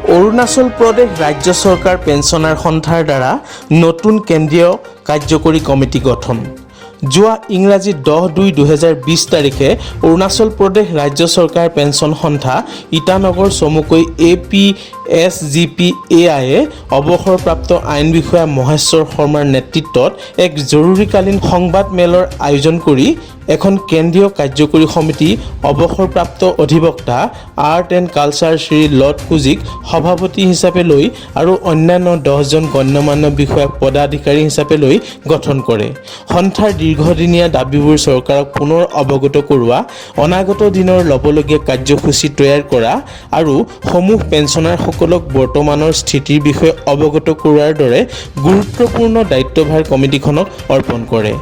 অৰুণাচল প্ৰদেশ ৰাজ্য চৰকাৰ পেঞ্চনাৰ সন্থাৰ দ্বাৰা নতুন কেন্দ্ৰীয় কাৰ্যকৰী কমিটি গঠন। যোৱা ইংৰাজী 10/2/2020 তাৰিখে অৰুণাচল প্ৰদেশ ৰাজ্য চৰকাৰ পেঞ্চন সন্থা ইটানগৰ চমুকৈ APSGPAIয়ে অৱসৰপ্ৰাপ্ত আইন বিষয়া মহেশ্বৰ শৰ্মাৰ নেতৃত্বত এক জৰুৰীকালীন সংবাদমেলৰ আয়োজন কৰি এখন কেন্দ্ৰীয় কাৰ্যকৰী সমিতি অৱসৰপ্ৰাপ্ত অধিবক্তা আৰ্ট এণ্ড কালচাৰ শ্ৰী লৰ্ড কুজিক সভাপতি হিচাপে লৈ আৰু অন্যান্য 10জন গণ্যমান্য বিষয়াক পদাধিকাৰী হিচাপে লৈ গঠন কৰে। সন্থাৰ দীৰ্ঘদিনীয়া দাবীবোৰ চৰকাৰক পুনৰ অৱগত কৰোৱা, অনাগত দিনৰ ল'বলগীয়া কাৰ্যসূচী তৈয়াৰ কৰা আৰু সমূহ পেঞ্চনাৰসকলক বৰ্তমানৰ স্থিতিৰ বিষয়ে অৱগত কৰোৱাৰ দৰে গুৰুত্বপূৰ্ণ দায়িত্বভাৰ কমিটিখনক অৰ্পণ কৰে।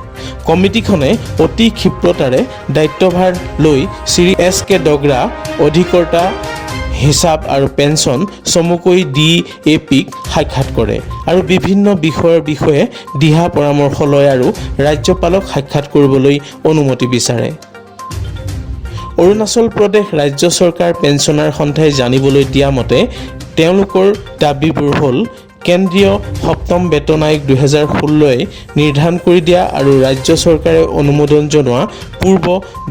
কমিটিখনে অতি ক্ষিপ্ৰতাৰে দায়িত্বভাৰ লৈ শ্ৰী SK ডগৰা অধিকৰ্তা হিচাপ আৰু পেঞ্চন চমুকৈ DAPক সাক্ষাৎ কৰে আৰু বিভিন্ন বিষয়ৰ বিষয়ে দিহা পৰামৰ্শ লয় আৰু ৰাজ্যপালক সাক্ষাৎ কৰিবলৈ অনুমতি বিচাৰে। অৰুণাচল প্ৰদেশ ৰাজ্য চৰকাৰ পেঞ্চনাৰ সন্থাই জানিবলৈ দিয়া মতে তেওঁলোকৰ দাবীবোৰ হ'ল কেন্দ্ৰীয় সপ্তম বেতন আয়োগ 2016ই নিৰ্ধাৰণ কৰি দিয়া আৰু ৰাজ্য চৰকাৰে অনুমোদন জনোৱা পূৰ্ব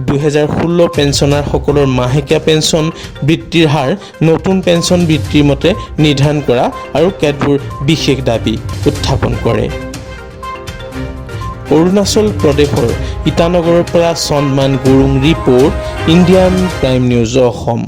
2016 পেঞ্চনাৰসকলৰ মাহেকীয়া পেঞ্চন বৃত্তিৰ হাৰ নতুন পেঞ্চন বৃত্তিৰ মতে নিৰ্ধাৰণ কৰা আৰু কেতবোৰ বিশেষ দাবী উত্থাপন কৰে। অৰুণাচল প্ৰদেশৰ ইটানগৰৰ পৰা Chandaman Gurung report, Indian prime news Assam.